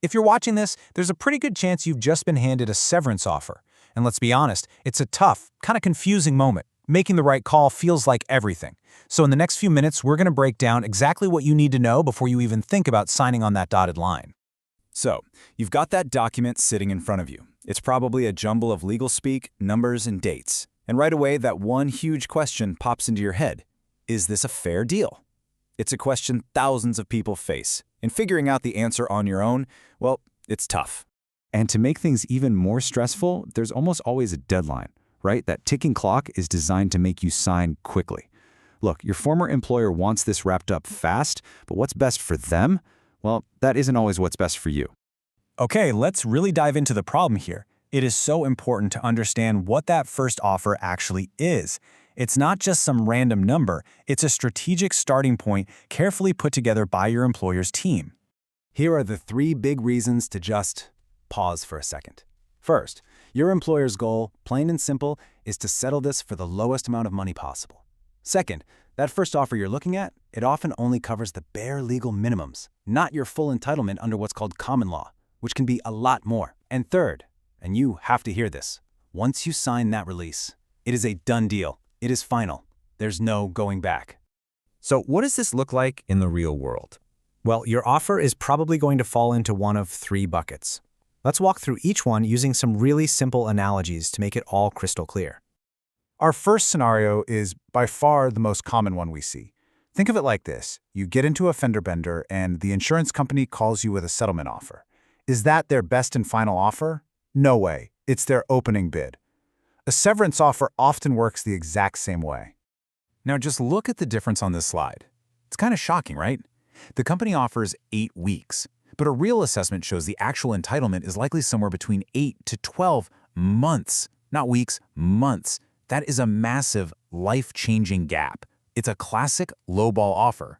If you're watching this, there's a pretty good chance you've just been handed a severance offer. And let's be honest, it's a tough, kind of confusing moment. Making the right call feels like everything. So in the next few minutes, we're going to break down exactly what you need to know before you even think about signing on that dotted line. So, you've got that document sitting in front of you. It's probably a jumble of legal speak, numbers, and dates. And right away, that one huge question pops into your head. Is this a fair deal? It's a question thousands of people face. And figuring out the answer on your own, well, it's tough. And to make things even more stressful, there's almost always a deadline, right? That ticking clock is designed to make you sign quickly. Look, your former employer wants this wrapped up fast, but what's best for them? Well, that isn't always what's best for you. Okay, let's really dive into the problem here. It is so important to understand what that first offer actually is. It's not just some random number, it's a strategic starting point carefully put together by your employer's team. Here are the 3 big reasons to just pause for a second. First, your employer's goal, plain and simple, is to settle this for the lowest amount of money possible. Second, that first offer you're looking at, it often only covers the bare legal minimums, not your full entitlement under what's called common law, which can be a lot more. And third, and you have to hear this, once you sign that release, it is a done deal. It is final. There's no going back. So what does this look like in the real world? Well, your offer is probably going to fall into one of 3 buckets. Let's walk through each one using some really simple analogies to make it all crystal clear. Our first scenario is by far the most common one we see. Think of it like this. You get into a fender bender and the insurance company calls you with a settlement offer. Is that their best and final offer? No way. It's their opening bid. A severance offer often works the exact same way. Now just look at the difference on this slide. It's kind of shocking, right? The company offers 8 weeks, but a real assessment shows the actual entitlement is likely somewhere between 8 to 12 months. Not weeks, months. That is a massive, life-changing gap. It's a classic lowball offer.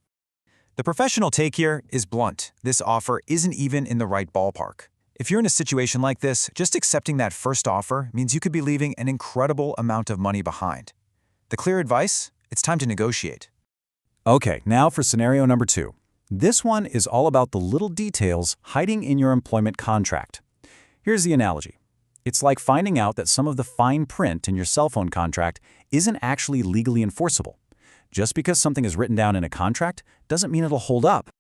The professional take here is blunt. This offer isn't even in the right ballpark. If you're in a situation like this, just accepting that first offer means you could be leaving an incredible amount of money behind. The clear advice? It's time to negotiate. Okay, now for scenario number 2. This one is all about the little details hiding in your employment contract. Here's the analogy. It's like finding out that some of the fine print in your cell phone contract isn't actually legally enforceable. Just because something is written down in a contract doesn't mean it'll hold up.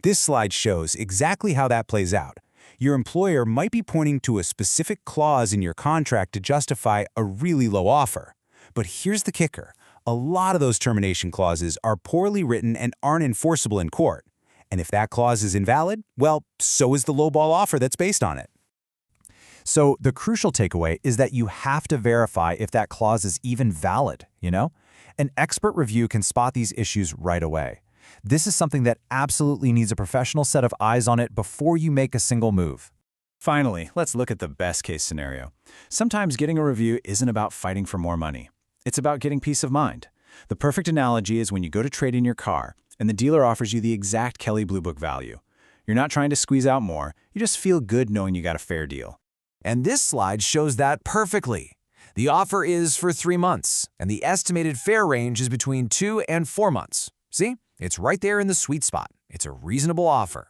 This slide shows exactly how that plays out. Your employer might be pointing to a specific clause in your contract to justify a really low offer. But here's the kicker. A lot of those termination clauses are poorly written and aren't enforceable in court. And if that clause is invalid, well, so is the lowball offer that's based on it. So the crucial takeaway is that you have to verify if that clause is even valid, An expert review can spot these issues right away. This is something that absolutely needs a professional set of eyes on it before you make a single move. Finally, let's look at the best-case scenario. Sometimes getting a review isn't about fighting for more money. It's about getting peace of mind. The perfect analogy is when you go to trade in your car, and the dealer offers you the exact Kelley Blue Book value. You're not trying to squeeze out more, you just feel good knowing you got a fair deal. And this slide shows that perfectly. The offer is for 3 months, and the estimated fair range is between 2 and 4 months. See? It's right there in the sweet spot. It's a reasonable offer.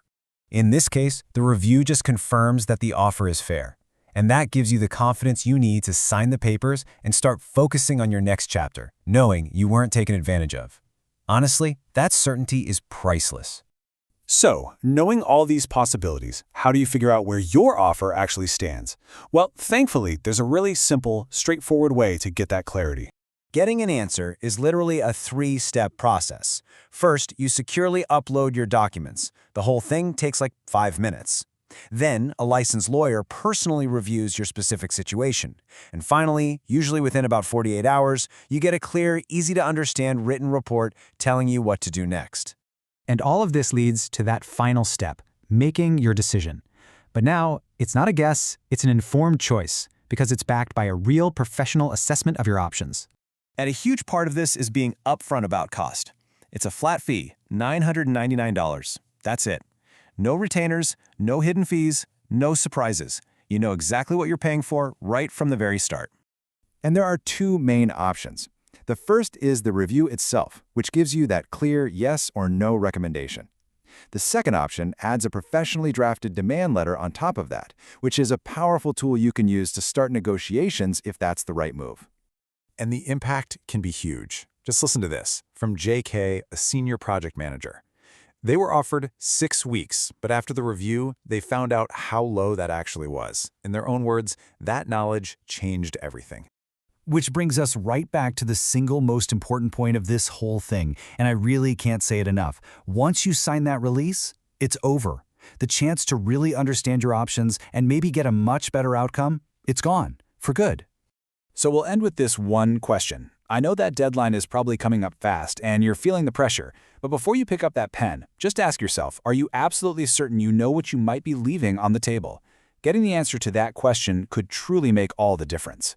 In this case, the review just confirms that the offer is fair. And that gives you the confidence you need to sign the papers and start focusing on your next chapter, knowing you weren't taken advantage of. Honestly, that certainty is priceless. So, knowing all these possibilities, how do you figure out where your offer actually stands? Well, thankfully, there's a really simple, straightforward way to get that clarity. Getting an answer is literally a 3-step process. First, you securely upload your documents. The whole thing takes like 5 minutes. Then, a licensed lawyer personally reviews your specific situation. And finally, usually within about 48 hours, you get a clear, easy-to-understand written report telling you what to do next. And all of this leads to that final step, making your decision. But now, it's not a guess, it's an informed choice, because it's backed by a real professional assessment of your options. And a huge part of this is being upfront about cost. It's a flat fee, $999. That's it. No retainers, no hidden fees, no surprises. You know exactly what you're paying for right from the very start. And there are 2 main options. The first is the review itself, which gives you that clear yes or no recommendation. The second option adds a professionally drafted demand letter on top of that, which is a powerful tool you can use to start negotiations if that's the right move. And the impact can be huge. Just listen to this from JK, a senior project manager. They were offered 6 weeks, but after the review, they found out how low that actually was. In their own words, that knowledge changed everything. Which brings us right back to the single most important point of this whole thing, and I really can't say it enough. Once you sign that release, it's over. The chance to really understand your options and maybe get a much better outcome, it's gone, for good. So we'll end with this one question. I know that deadline is probably coming up fast and you're feeling the pressure, but before you pick up that pen, just ask yourself, are you absolutely certain you know what you might be leaving on the table? Getting the answer to that question could truly make all the difference.